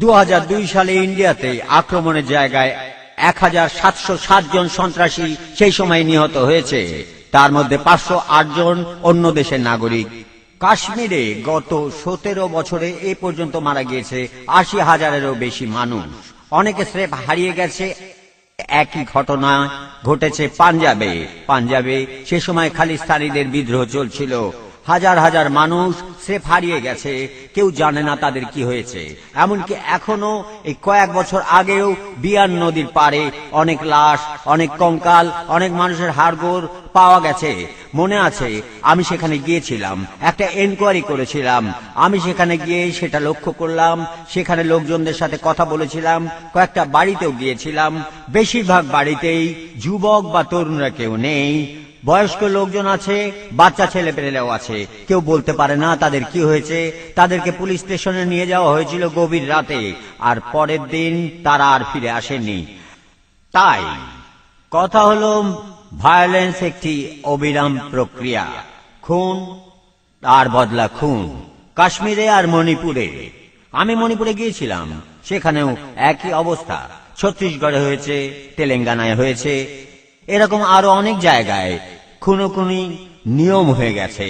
2002 সালে ইন্ডিয়াতে আক্রমণের জায়গায় 1707 জন সন্ত্রাসী সেই সময় নিহত হয়েছে, তার মধ্যে 508 জন অন্য দেশের নাগরিক। কাশ্মীরে গত 17 বছরে এ পর্যন্ত মারা গিয়েছে 80,000-এরও বেশি মানুষ, অনেকে স্রেফ হারিয়ে গেছে। একই ঘটনা ঘটেছে পাঞ্জাবে সে সময় খালিস্তানিদের বিদ্রোহ চলছিল, হাজার হাজার মানুষ স্রেফ হারিয়ে গেছে, কেউ জানে না তাদের কি হয়েছে। এমনকি এখনো এই কয়েক বছর আগেও বিয়ার নদীর পাড়ে অনেক লাশ, অনেক কঙ্কাল, অনেক মানুষের হাড়গোড় পাওয়া গেছে। মনে আছে, আমি সেখানে গিয়েছিলাম, একটা এনকোয়ারি করেছিলাম। আমি সেখানে গিয়ে সেটা লক্ষ্য করলাম, সেখানে লোকজনদের সাথে কথা বলেছিলাম, কয়েকটা বাড়িতেও গিয়েছিলাম। বেশিরভাগ বাড়িতেই যুবক বা তরুণরা কেউ নেই, বয়স্ক লোকজন আছে, বাচ্চা ছেলে পেলেও আছে। কেউ বলতে পারে না তাদের কি হয়েছে। তাদেরকে পুলিশ স্টেশনে নিয়ে যাওয়া হয়েছিল গভীর রাতে, আর পরের দিন তারা আর ফিরে আসেনি। তাই কথা হলো, ভায়োলেন্স একটি অবিরাম প্রক্রিয়া, খুন আর বদলা খুন। কাশ্মীরে আর মণিপুরে, আমি মণিপুরে গিয়েছিলাম, সেখানেও একই অবস্থা। ছত্তিশগড়ে হয়েছে, তেলেঙ্গানায় হয়েছে, এরকম আরো অনেক জায়গায় খুনোখুনি নিয়ম হয়ে গেছে।